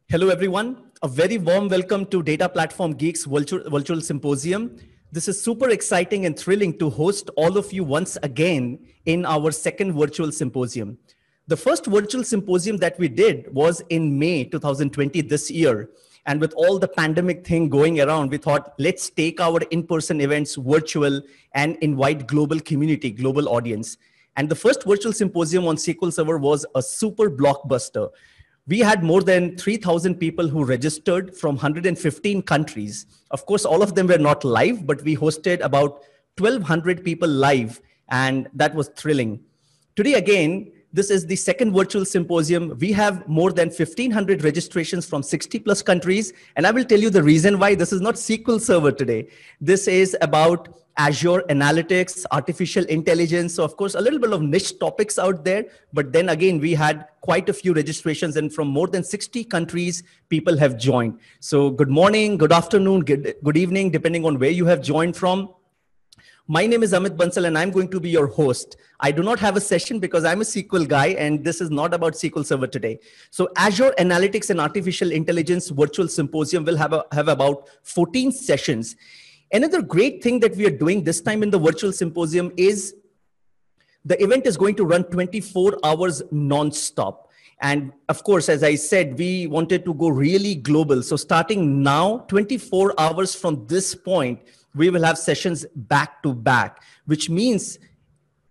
Hello, everyone. A very warm welcome to Data Platform Geeks Virtual Symposium. This is super exciting and thrilling to host all of you once again in our second virtual symposium. The first virtual symposium that we did was in May 2020 this year. And with all the pandemic thing going around, we thought, let's take our in-person events virtual and invite global community, global audience. And the first virtual symposium on SQL Server was a super blockbuster. We had more than 3,000 people who registered from 115 countries. Of course, all of them were not live, but we hosted about 1,200 people live, and that was thrilling. Today, again, this is the second virtual symposium. We have more than 1,500 registrations from 60 plus countries. And I will tell you the reason why this is not SQL Server today. This is about Azure Analytics, artificial intelligence. So of course, a little bit of niche topics out there, but then again, we had quite a few registrations and from more than 60 countries, people have joined. So good morning, good afternoon, good evening, depending on where you have joined from. My name is Amit Bansal and I'm going to be your host. I do not have a session because I'm a SQL guy and this is not about SQL Server today. So Azure Analytics and Artificial Intelligence Virtual Symposium will have about 14 sessions. Another great thing that we are doing this time in the virtual symposium is the event is going to run 24 hours non-stop. And of course, as I said, we wanted to go really global. So starting now, 24 hours from this point, we will have sessions back to back, which means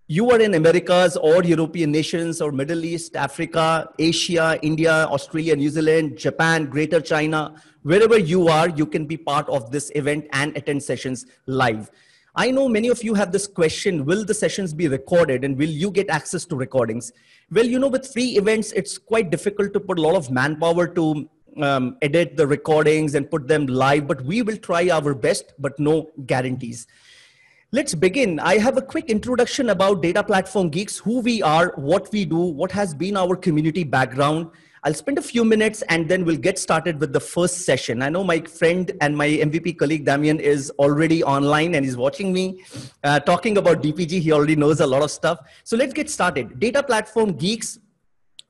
you are in Americas or European nations or Middle East, Africa, Asia, India, Australia, New Zealand, Japan, Greater China, wherever you are, you can be part of this event and attend sessions live. I know many of you have this question, will the sessions be recorded and will you get access to recordings? Well, you know, with free events, it's quite difficult to put a lot of manpower to edit the recordings and put them live, but we will try our best, but no guarantees. Let's begin. I have a quick introduction about Data Platform Geeks, who we are, what we do, what has been our community background. I'll spend a few minutes and then we'll get started with the first session. I know my friend and my MVP colleague, Damien, is already online and he's watching me talking about DPG. He already knows a lot of stuff. So let's get started. Data Platform Geeks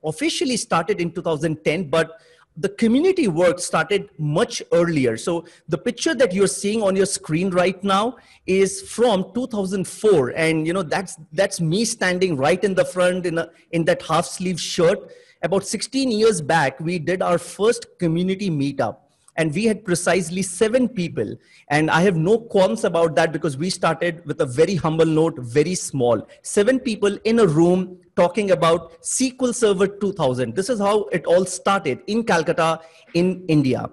officially started in 2010, but the community work started much earlier. So the picture that you're seeing on your screen right now is from 2004. And you know, that's me standing right in the front in that half sleeve shirt. About 16 years back, we did our first community meetup. And we had precisely 7 people. And I have no qualms about that because we started with a very humble note, very small. 7 people in a room talking about SQL Server 2000. This is how it all started in Calcutta, in India.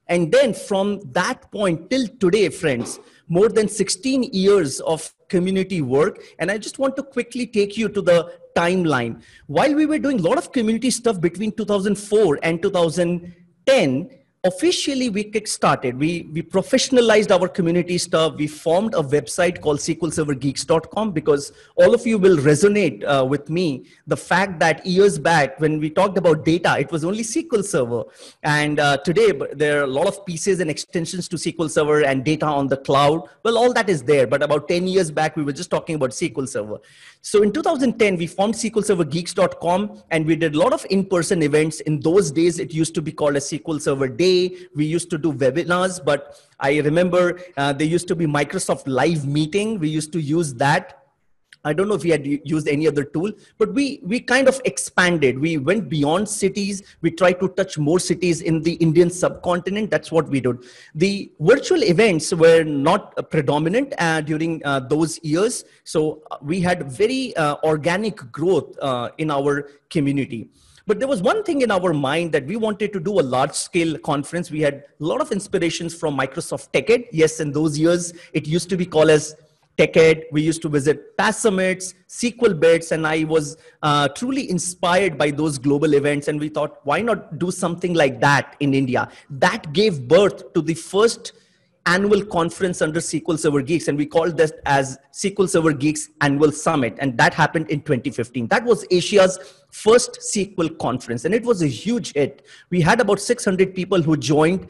And then from that point till today, friends, more than 16 years of community work. And I just want to quickly take you to the timeline. While we were doing a lot of community stuff between 2004 and 2010, officially, we kickstarted. We professionalized our community stuff. We formed a website called SQLServerGeeks.com because all of you will resonate with me. The fact that years back when we talked about data, it was only SQL Server. And today, there are a lot of pieces and extensions to SQL Server and data on the cloud. Well, all that is there. But about 10 years back, we were just talking about SQL Server. So in 2010, we formed SQLServerGeeks.com and we did a lot of in-person events. In those days, it used to be called a SQL Server Day. We used to do webinars, but I remember there used to be Microsoft Live Meeting. We used to use that. I don't know if we had used any other tool, but we kind of expanded. We went beyond cities. We tried to touch more cities in the Indian subcontinent. That's what we did. The virtual events were not predominant during those years. So we had very organic growth in our community. But there was one thing in our mind that we wanted to do a large scale conference. We had a lot of inspirations from Microsoft TechEd. Yes, in those years, it used to be called as TechEd. We used to visit PaaS Summits, SQL Bits, and I was truly inspired by those global events. And we thought, why not do something like that in India? That gave birth to the first annual conference under SQL Server Geeks, and we called this as SQL Server Geeks Annual Summit, and that happened in 2015. That was Asia's first SQL conference, and it was a huge hit. We had about 600 people who joined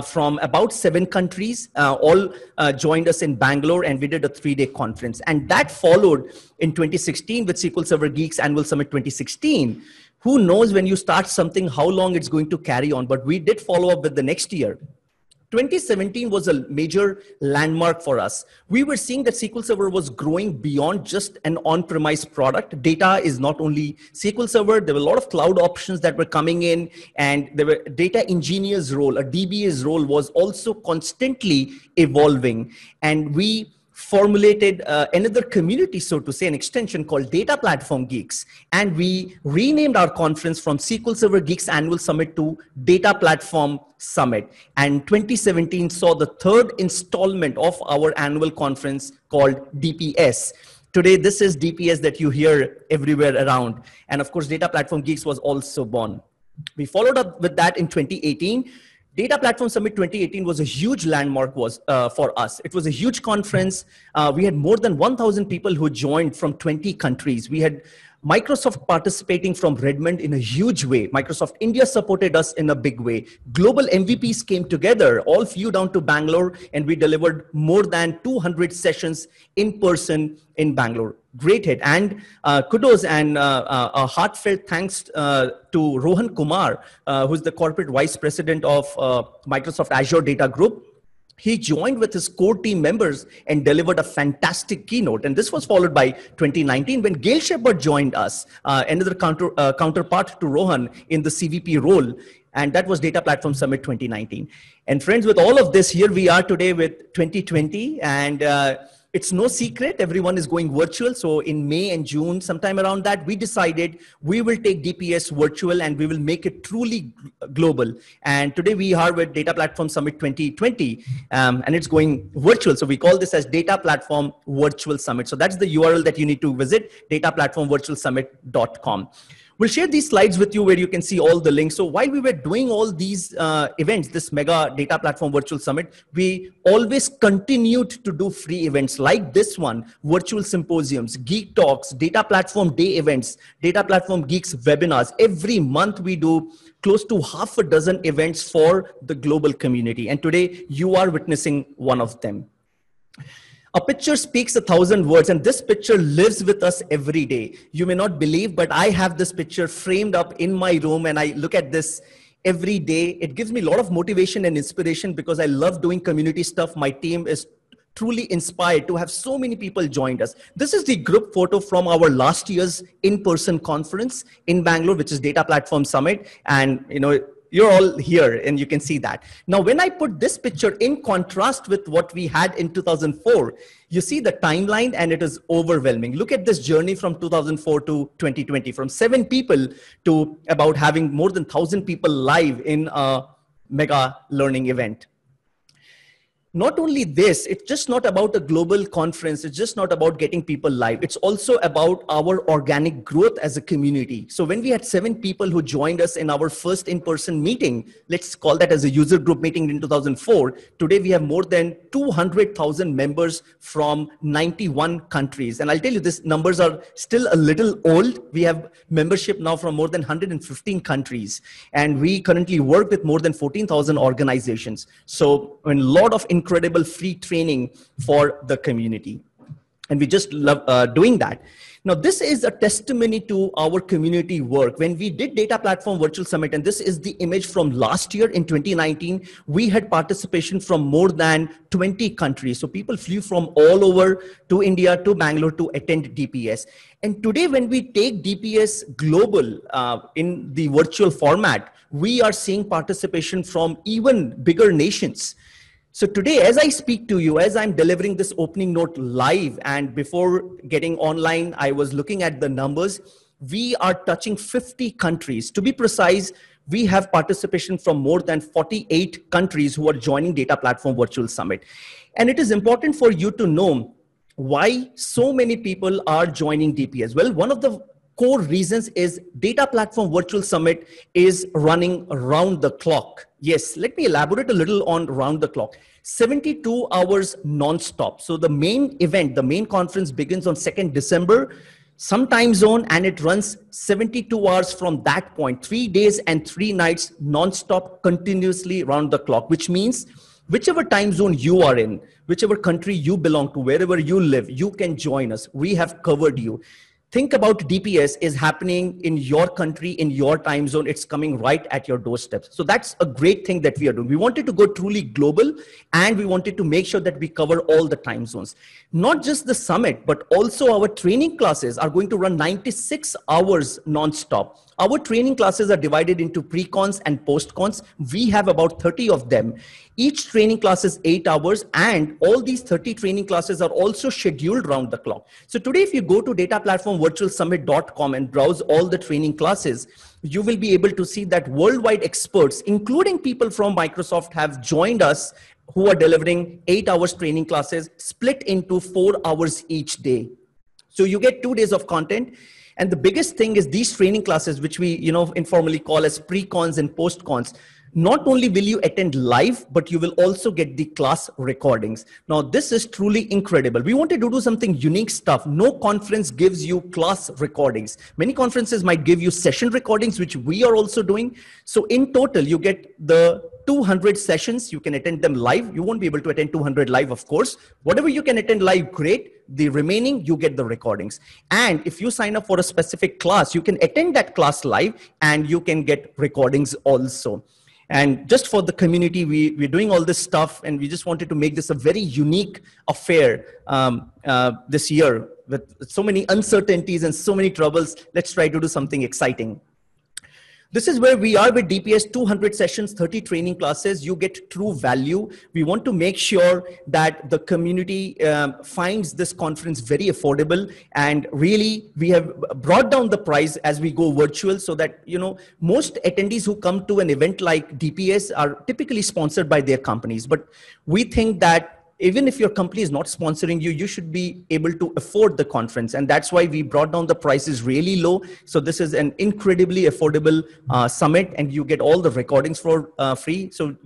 from about 7 countries, all joined us in Bangalore, and we did a 3-day conference. And that followed in 2016 with SQL Server Geeks Annual Summit 2016. Who knows when you start something, how long it's going to carry on, but we did follow up with the next year. 2017 was a major landmark for us. We were seeing that SQL Server was growing beyond just an on-premise product. Data is not only SQL Server, there were a lot of cloud options that were coming in, and there were data engineer's role, a DBA's role was also constantly evolving. And we formulated another community, so to say, an extension called Data Platform Geeks. And we renamed our conference from SQL Server Geeks Annual Summit to Data Platform Summit. And 2017 saw the 3rd installment of our annual conference called DPS. Today, this is DPS that you hear everywhere around. And of course, Data Platform Geeks was also born. We followed up with that in 2018. Data Platform Summit 2018 was a huge landmark for us. It was a huge conference. We had more than 1,000 people who joined from 20 countries. We had Microsoft participating from Redmond in a huge way. Microsoft India supported us in a big way. Global MVPs came together, all flew down to Bangalore, and we delivered more than 200 sessions in person in Bangalore. Great hit. And kudos and a heartfelt thanks to Rohan Kumar, who's the corporate vice president of Microsoft Azure Data Group. He joined with his core team members and delivered a fantastic keynote. And this was followed by 2019 when Gail Shepard joined us, another counterpart to Rohan in the CVP role. And that was Data Platform Summit 2019. And friends, with all of this, here we are today with 2020. And it's no secret, everyone is going virtual. So in May and June, sometime around that, we decided we will take DPS virtual and we will make it truly global. And today we are with Data Platform Summit 2020, and it's going virtual. So we call this as Data Platform Virtual Summit. So that's the URL that you need to visit, dataplatformvirtualsummit.com. We'll share these slides with you where you can see all the links. So while we were doing all these events, this mega Data Platform Virtual Summit, we always continued to do free events like this one, virtual symposiums, Geek Talks, Data Platform Day events, Data Platform Geeks webinars. Every month we do close to half a dozen events for the global community. And today you are witnessing one of them. A picture speaks 1,000 words, and this picture lives with us every day. You may not believe, but I have this picture framed up in my room, and I look at this every day. It gives me a lot of motivation and inspiration because I love doing community stuff. My team is truly inspired to have so many people joined us. This is the group photo from our last year's in-person conference in Bangalore, which is Data Platform Summit. And, you know, you're all here and you can see that. Now, when I put this picture in contrast with what we had in 2004, you see the timeline and it is overwhelming. Look at this journey from 2004 to 2020, from 7 people to about having more than 1,000 people live in a mega learning event. Not only this, it's just not about a global conference. It's just not about getting people live. It's also about our organic growth as a community. So when we had 7 people who joined us in our first in-person meeting, let's call that as a user group meeting in 2004, today we have more than 200,000 members from 91 countries. And I'll tell you, these numbers are still a little old. We have membership now from more than 115 countries. And we currently work with more than 14,000 organizations. So a lot of incredible free training for the community. And we just love doing that. Now, this is a testimony to our community work. When we did Data Platform Virtual Summit, and this is the image from last year in 2019, we had participation from more than 20 countries. So people flew from all over to India, to Bangalore to attend DPS. And today, when we take DPS global in the virtual format, we are seeing participation from even bigger nations. So today, as I speak to you, as I'm delivering this opening note live, and before getting online, I was looking at the numbers, we are touching 50 countries. To be precise, we have participation from more than 48 countries who are joining Data Platform Virtual Summit. And it is important for you to know why so many people are joining DPS. Well, one of the core reasons is Data Platform Virtual Summit is running around the clock. Yes, let me elaborate a little on round the clock. 72 hours non-stop. So the main event, the main conference begins on 2nd December, some time zone, and it runs 72 hours from that point, 3 days and 3 nights non-stop, continuously round the clock, which means whichever time zone you are in, whichever country you belong to, wherever you live, you can join us. We have covered you. Think about DPS is happening in your country, in your time zone. It's coming right at your doorstep. So that's a great thing that we are doing. We wanted to go truly global, and we wanted to make sure that we cover all the time zones. Not just the summit, but also our training classes are going to run 96 hours nonstop. Our training classes are divided into pre-cons and post-cons. We have about 30 of them. Each training class is 8 hours, and all these 30 training classes are also scheduled round the clock. So today, if you go to dataplatformvirtualsummit.com and browse all the training classes, you will be able to see that worldwide experts, including people from Microsoft, have joined us who are delivering 8 hours training classes split into 4 hours each day. So you get 2 days of content. And the biggest thing is these training classes, which we informally call as pre-cons and post-cons. Not only will you attend live, but you will also get the class recordings. Now, this is truly incredible. We wanted to do something unique stuff. No conference gives you class recordings. Many conferences might give you session recordings, which we are also doing. So in total, you get the 200 sessions. You can attend them live. You won't be able to attend 200 live, of course. Whatever you can attend live, great. The remaining, you get the recordings. And if you sign up for a specific class, you can attend that class live and you can get recordings also. And just for the community, we're doing all this stuff, and we just wanted to make this a very unique affair this year with so many uncertainties and so many troubles. Let's try to do something exciting. This is where we are with DPS. 200 sessions, 30 training classes. You get true value. We want to make sure that the community finds this conference very affordable, and really we have brought down the price as we go virtual, so that most attendees who come to an event like DPS are typically sponsored by their companies. But we think that even if your company is not sponsoring you, you should be able to afford the conference. And that's why we brought down the prices really low. So this is an incredibly affordable summit, and you get all the recordings for free. So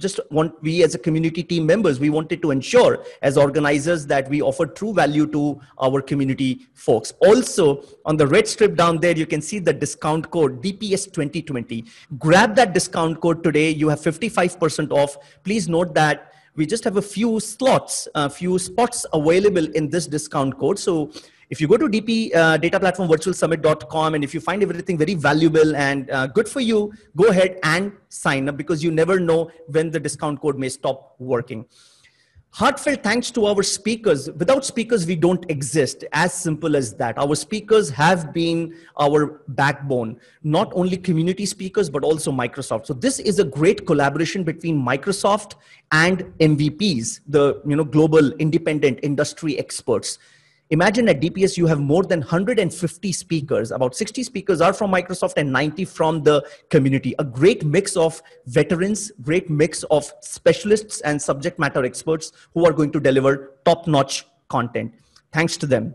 we as a community team members, we wanted to ensure as organizers that we offer true value to our community folks. Also, on the red strip down there, you can see the discount code DPS 2020. Grab that discount code today. You have 55% off. Please note that we just have a few slots, a few spots available in this discount code. So if you go to dataplatformvirtualsummit.com, and if you find everything very valuable and good for you, go ahead and sign up, because you never know when the discount code may stop working. Heartfelt thanks to our speakers. Without speakers, we don't exist. As simple as that. Our speakers have been our backbone, not only community speakers, but also Microsoft. So this is a great collaboration between Microsoft and MVPs, the global independent industry experts. Imagine at DPS, you have more than 150 speakers. About 60 speakers are from Microsoft and 90 from the community. A great mix of veterans, great mix of specialists and subject matter experts who are going to deliver top-notch content. Thanks to them.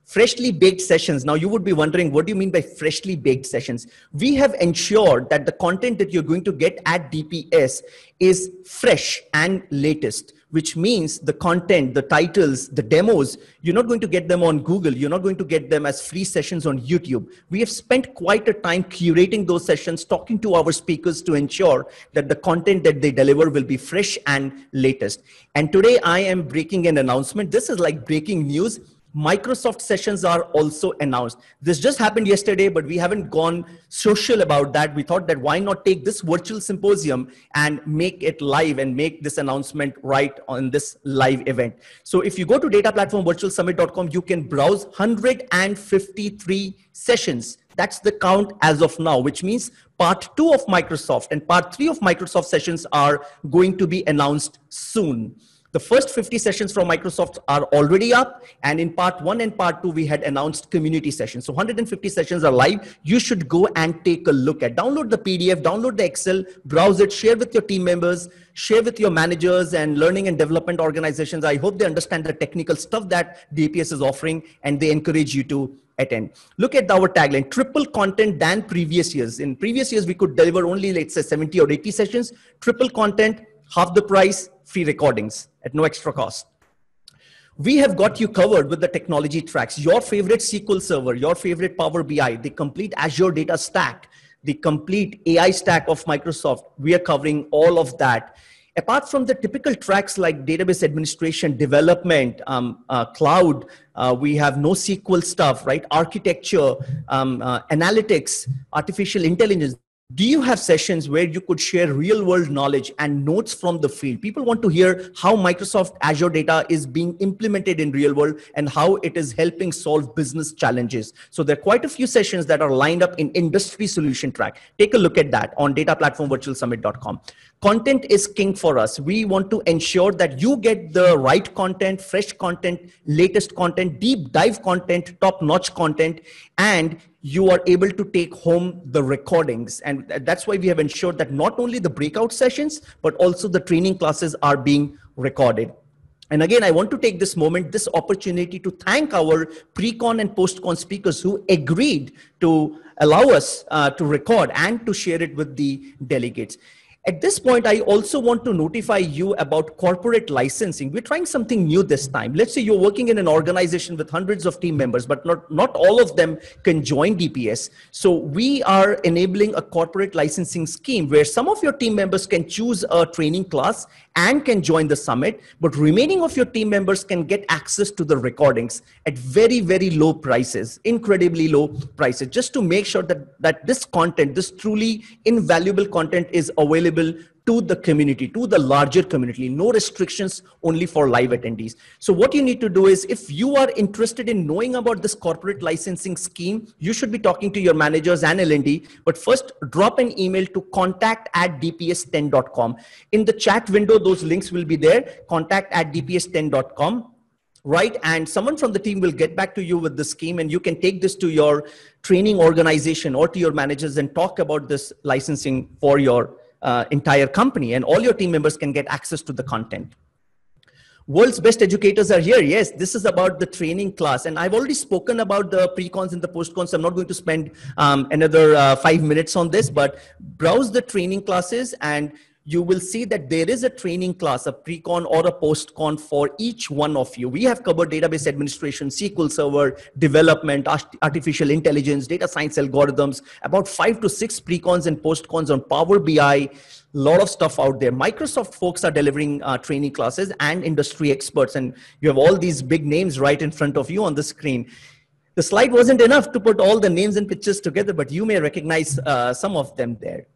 Freshly baked sessions. Now you would be wondering, what do you mean by freshly baked sessions? We have ensured that the content that you're going to get at DPS is fresh and latest, which means the content, the titles, the demos, you're not going to get them on Google. You're not going to get them as free sessions on YouTube. We have spent quite a time curating those sessions, talking to our speakers to ensure that the content that they deliver will be fresh and latest. And today I am breaking an announcement. This is like breaking news. Microsoft sessions are also announced. This just happened yesterday, but we haven't gone social about that. We thought that why not take this virtual symposium and make it live and make this announcement right on this live event. So if you go to dataplatformvirtualsummit.com, you can browse 153 sessions. That's the count as of now, which means part 2 of Microsoft and part 3 of Microsoft sessions are going to be announced soon. The first 50 sessions from Microsoft are already up, and in part 1 and part 2, we had announced community sessions. So 150 sessions are live. You should go and take a look at. Download the PDF, download the Excel, browse it, share with your team members, share with your managers and learning and development organizations. I hope they understand the technical stuff that DPS is offering, and they encourage you to attend. Look at our tagline, triple content than previous years. In previous years, we could deliver only, let's say, 70 or 80 sessions, triple content, half the price, free recordings at no extra cost. We have got you covered with the technology tracks, your favorite SQL Server, your favorite Power BI, the complete Azure data stack, the complete AI stack of Microsoft. We are covering all of that. Apart from the typical tracks like database administration, development, cloud, we have NoSQL stuff, right? Architecture, analytics, artificial intelligence. Do you have sessions where you could share real world knowledge and notes from the field? People want to hear how Microsoft Azure data is being implemented in real world and how it is helping solve business challenges. So there are quite a few sessions that are lined up in industry solution track. Take a look at that on dataplatformvirtualsummit.com. Content is king for us. We want to ensure that you get the right content, fresh content, latest content, deep dive content, top-notch content, and you are able to take home the recordings. And that's why we have ensured that not only the breakout sessions, but also the training classes are being recorded. And again, I want to take this moment, this opportunity to thank our pre-con and post-con speakers who agreed to allow us to record and to share it with the delegates. At this point, I also want to notify you about corporate licensing. We're trying something new this time. Let's say you're working in an organization with hundreds of team members, but not all of them can join DPS. So we are enabling a corporate licensing scheme where some of your team members can choose a training class and can join the summit, but remaining of your team members can get access to the recordings at very, very low prices, incredibly low prices, just to make sure that this content, this truly invaluable content is available to the community, to the larger community. No restrictions, only for live attendees. So what you need to do is, if you are interested in knowing about this corporate licensing scheme, you should be talking to your managers and L&D, but first drop an email to contact@dps10.com. In the chat window, those links will be there, contact@dps10.com. Right, and someone from the team will get back to you with the scheme, and you can take this to your training organization or to your managers and talk about this licensing for your entire company, and all your team members can get access to the content. World's best educators are here. Yes, this is about the training class. And I've already spoken about the pre-cons and the post-cons. So I'm not going to spend another 5 minutes on this, but browse the training classes and you will see that there is a training class, a pre-con or a post-con for each one of you. We have covered database administration, SQL Server, development, artificial intelligence, data science algorithms, about 5 to 6 pre-cons and post-cons on Power BI, lot of stuff out there. Microsoft folks are delivering training classes and industry experts, and you have all these big names right in front of you on the screen. The slide wasn't enough to put all the names and pictures together, but you may recognize some of them there.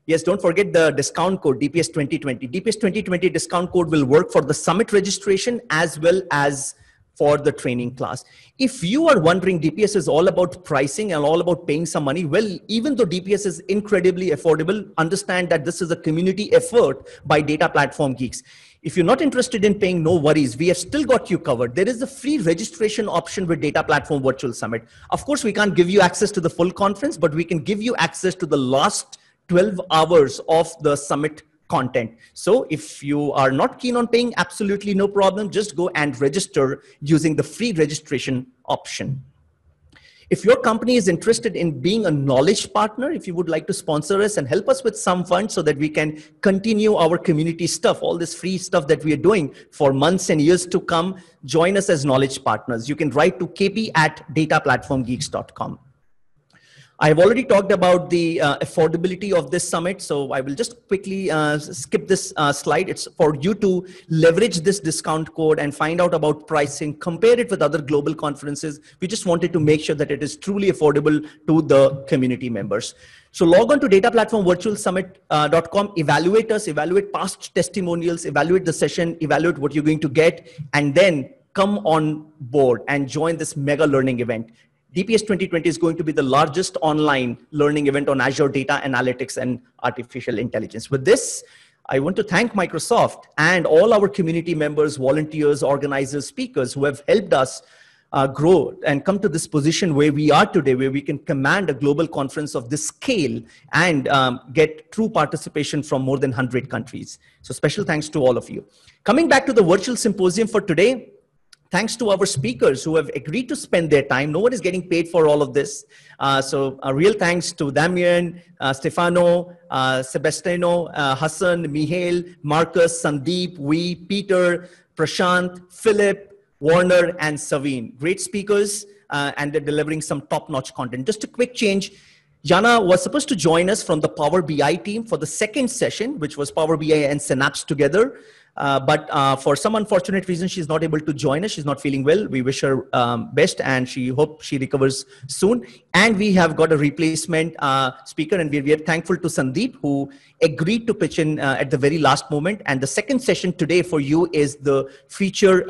Yes, don't forget the discount code, DPS 2020. DPS 2020 discount code will work for the summit registration as well as for the training class. If you are wondering, DPS is all about pricing and all about paying some money, well, even though DPS is incredibly affordable, understand that this is a community effort by Data Platform Geeks. If you're not interested in paying, no worries. We have still got you covered. There is a free registration option with Data Platform Virtual Summit. Of course, we can't give you access to the full conference, but we can give you access to the last 12 hours of the summit content. So if you are not keen on paying, absolutely no problem. Just go and register using the free registration option. If your company is interested in being a knowledge partner, if you would like to sponsor us and help us with some funds so that we can continue our community stuff, all this free stuff that we are doing for months and years to come, join us as knowledge partners. You can write to kp@dataplatformgeeks.com. I've already talked about the affordability of this summit, so I will just quickly skip this slide. It's for you to leverage this discount code and find out about pricing, compare it with other global conferences. We just wanted to make sure that it is truly affordable to the community members. So log on to dataplatformvirtualsummit.com, evaluate us, evaluate past testimonials, evaluate the session, evaluate what you're going to get, and then come on board and join this mega learning event. DPS 2020 is going to be the largest online learning event on Azure data analytics and artificial intelligence. With this, I want to thank Microsoft and all our community members, volunteers, organizers, speakers who have helped us grow and come to this position where we are today, where we can command a global conference of this scale and get true participation from more than 100 countries. So special thanks to all of you. Coming back to the virtual symposium for today, Thanks to our speakers who have agreed to spend their time. No one is getting paid for all of this. So a real thanks to Damian, Stefano, Sebastiano, Hassan, Mihail, Marcus, Sandeep, Peter, Prashant, Philip, Warner, and Saveen. Great speakers, and they're delivering some top-notch content. Just a quick change. Jana was supposed to join us from the Power BI team for the second session, which was Power BI and Synapse together. But for some unfortunate reason, she's not able to join us. She's not feeling well. We wish her best, and she hope she recovers soon. And we have got a replacement speaker, and we are thankful to Sandeep, who agreed to pitch in at the very last moment. And the second session today for you is the feature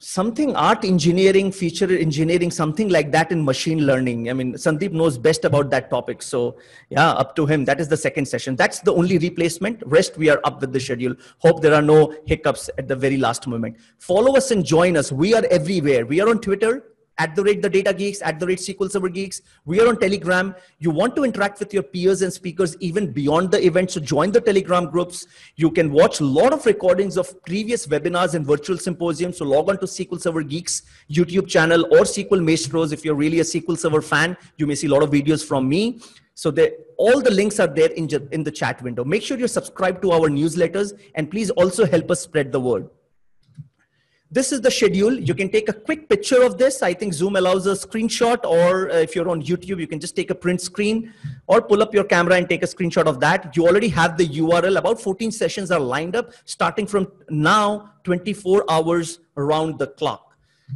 something art engineering, feature engineering, something like that in machine learning. I mean, Sandeep knows best about that topic. So yeah, up to him. That is the second session. That's the only replacement. Rest, we are up with the schedule. Hope there are no hiccups at the very last moment. Follow us and join us. We are everywhere. We are on Twitter, @TheDataGeeks, @SQL Server Geeks. We are on Telegram. You want to interact with your peers and speakers even beyond the event, so join the Telegram groups. You can watch a lot of recordings of previous webinars and virtual symposiums, so log on to SQL Server Geeks YouTube channel or SQL Maestros. If you're really a SQL Server fan, you may see a lot of videos from me. So all the links are there in the chat window. Make sure you're subscribed to our newsletters, and please also help us spread the word. This is the schedule. You can take a quick picture of this. I think Zoom allows a screenshot, or if you're on YouTube, you can just take a print screen or pull up your camera and take a screenshot of that. You already have the URL. About 14 sessions are lined up starting from now, 24 hours around the clock.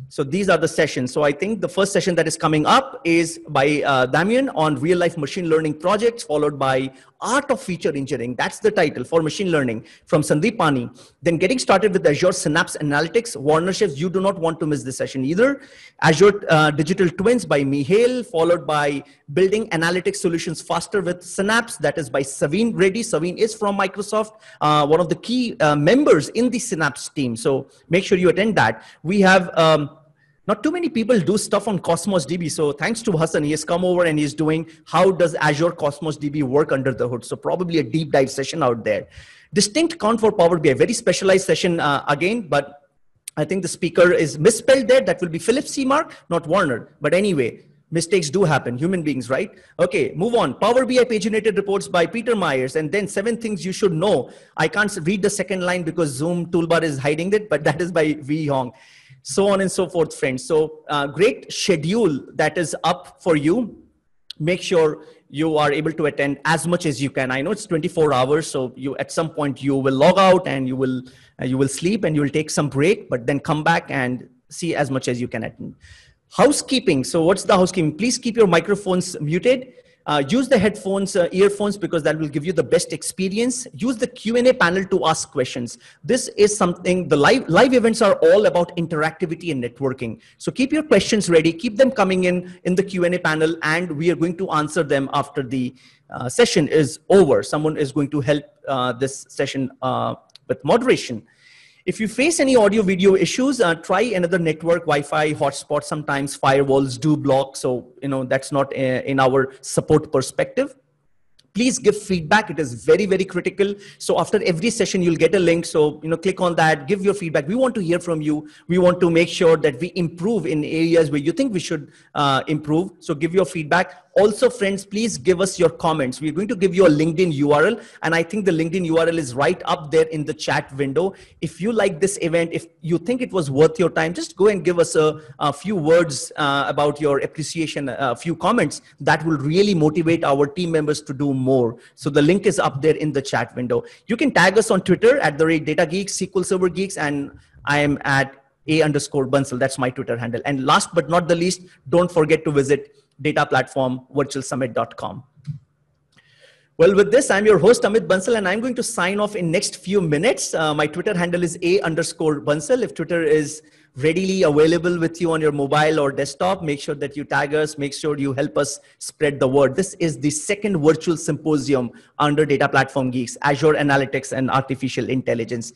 So these are the sessions. So I think the first session that is coming up is by Damian on real life machine learning projects, followed by Art of Feature Engineering. That's the title for machine learning from Sandeep Pani. Then getting started with Azure Synapse Analytics. Warner Chefs, you do not want to miss this session either. Azure Digital Twins by Mihail, followed by Building Analytics Solutions Faster with Synapse. That is by Saveen Reddy. Saveen is from Microsoft, one of the key members in the Synapse team. So make sure you attend that. We have not too many people do stuff on Cosmos DB. So thanks to Hassan, he has come over and he's doing how does Azure Cosmos DB work under the hood. So probably a deep dive session out there. Distinct count for Power BI, very specialized session again, but I think the speaker is misspelled there. That will be Philip Seamark, not Warner. But anyway, mistakes do happen, human beings, right? Okay, move on. Power BI paginated reports by Peter Myers, and then 7 things you should know. I can't read the second line because Zoom toolbar is hiding it, but that is by Vi Hong. So on and so forth, friends. So great schedule that is up for you. Make sure you are able to attend as much as you can. I know it's 24 hours, so you at some point you will log out and you will sleep and you will take some break, but then come back and see as much as you can attend. Housekeeping. So what's the housekeeping? Please keep your microphones muted. Use the headphones, earphones, because that will give you the best experience. Use the Q&A panel to ask questions. This is something, the live events are all about interactivity and networking. So keep your questions ready, keep them coming in the Q&A panel, and we are going to answer them after the session is over. Someone is going to help this session with moderation. If you face any audio video issues, try another network, Wi-Fi, hotspot. Sometimes firewalls do block. So, that's not in our support perspective. Please give feedback. It is very, very critical. So after every session, you'll get a link. So, click on that, give your feedback. We want to hear from you. We want to make sure that we improve in areas where you think we should improve. So give your feedback. Also, friends, please give us your comments. We're going to give you a LinkedIn URL. And I think the LinkedIn URL is right up there in the chat window. If you like this event, if you think it was worth your time, just go and give us a few words about your appreciation, a few comments. That will really motivate our team members to do more. So the link is up there in the chat window. You can tag us on Twitter @DataGeeks, SQL Server Geeks, and I am at @A_Bansal. That's my Twitter handle. And last but not the least, don't forget to visit data platform virtualsummit.com. Well, with this, I'm your host, Amit Bansal, and I'm going to sign off in next few minutes. My Twitter handle is A_Bansal. If Twitter is readily available with you on your mobile or desktop, make sure that you tag us, make sure you help us spread the word. This is the second virtual symposium under Data Platform Geeks, Azure Analytics and Artificial Intelligence.